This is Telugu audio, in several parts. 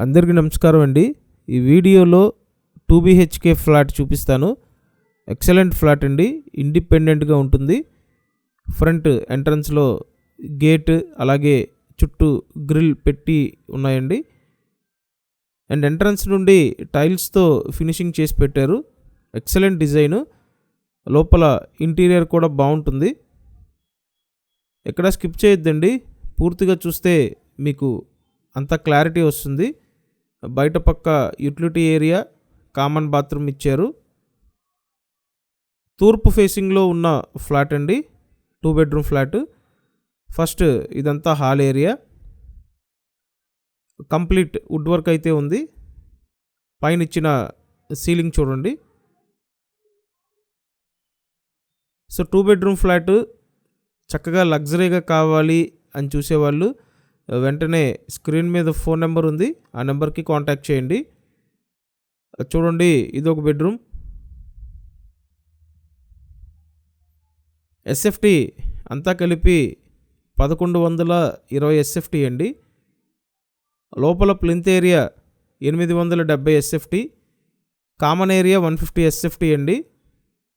అందరికీ నమస్కారం అండి. ఈ వీడియోలో 2 BHK ఫ్లాట్ చూపిస్తాను. ఎక్సలెంట్ ఫ్లాట్ అండి. ఇండిపెండెంట్గా ఉంటుంది. ఫ్రంట్ ఎంట్రన్స్లో గేట్ అలాగే చుట్టూ గ్రిల్ పెట్టి ఉన్నాయండి. అండ్ ఎంట్రన్స్ నుండి టైల్స్తో ఫినిషింగ్ చేసి పెట్టారు. Excellent design. లోపల ఇంటీరియర్ కూడా బాగుంటుంది. ఎక్కడ స్కిప్ చేయొద్దండి. పూర్తిగా చూస్తే మీకు అంత క్లారిటీ వస్తుంది. బయట పక్క యూటిలిటీ ఏరియా, కామన్ బాత్రూమ్ ఇచ్చారు. తూర్పు ఫేసింగ్లో ఉన్న ఫ్లాట్ అండి. 2 బెడ్రూమ్ ఫ్లాట్. ఫస్ట్ ఇదంతా hall area. Complete wood work అయితే ఉంది. పైన ఇచ్చిన సీలింగ్ చూడండి. సో 2 బెడ్రూమ్ ఫ్లాట్ చక్కగా లగ్జరీగా కావాలి అని చూసేవాళ్ళు వెంటనే స్క్రీన్ మీద ఫోన్ నెంబర్ ఉంది, ఆ నెంబర్కి కాంటాక్ట్ చేయండి. చూడండి, ఇది ఒక బెడ్రూమ్. ఎస్ఎఫ్టీ అంతా కలిపి 1120 ఎస్ఎఫ్టీ అండి. లోపల plinth area 870 SFT, common area 150 SFT అండి.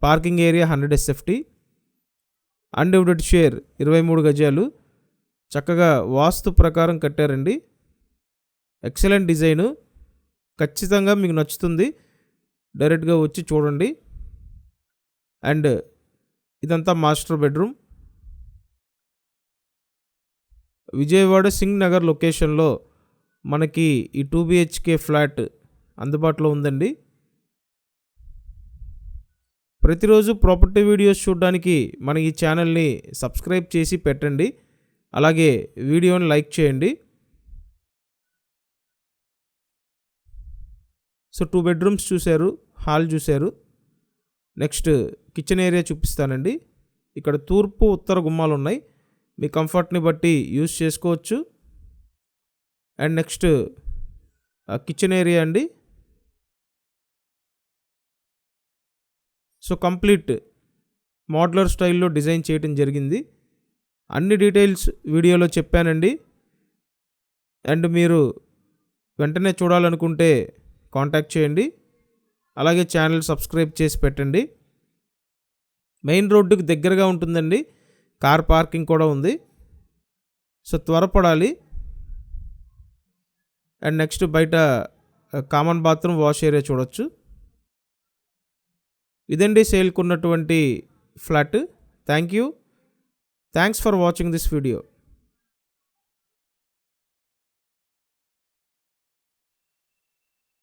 Parking area 100 SFT. Undivided share 23 గజాలు. చక్కగా వాస్తు ప్రకారం కట్టారండి. Excellent design. ఖచ్చితంగా మీకు నచ్చుతుంది. డైరెక్ట్గా వచ్చి చూడండి. అండ్ ఇదంతా మాస్టర్ బెడ్రూమ్. విజయవాడ సింగ్ నగర్ లొకేషన్లో మనకి ఈ 2 BHK ఫ్లాట్ అందుబాటులో ఉందండి. ప్రతిరోజు ప్రాపర్టీ వీడియోస్ చూడడానికి మన ఈ ఛానల్ని సబ్స్క్రైబ్ చేసి పెట్టండి. అలాగే వీడియోని లైక్ చేయండి. సో 2 బెడ్రూమ్స్ చూశారు, హాల్ చూశారు. నెక్స్ట్ కిచెన్ ఏరియా చూపిస్తానండి. ఇక్కడ తూర్పు ఉత్తర గుమ్మాలు ఉన్నాయి. మీ కంఫర్ట్ని బట్టి యూస్ చేసుకోవచ్చు. అండ్ నెక్స్ట్ కిచెన్ ఏరియా అండి. సో కంప్లీట్ మోడ్యులర్ స్టైల్లో డిజైన్ చేయడం జరిగింది. అన్ని డీటెయిల్స్ వీడియోలో చెప్పానండి. అండ్ మీరు వెంటనే చూడాలనుకుంటే కాంటాక్ట్ చేయండి. అలాగే ఛానల్ సబ్స్క్రైబ్ చేసి పెట్టండి. మెయిన్ రోడ్డుకి దగ్గరగా ఉంటుందండి. కార్ పార్కింగ్ కూడా ఉంది. సో త్వరపడాలి. అండ్ నెక్స్ట్ బయట కామన్ బాత్రూమ్, వాష్ ఏరియా చూడొచ్చు. ఇదండి సేల్కున్నటువంటి flat. Thanks for watching this video.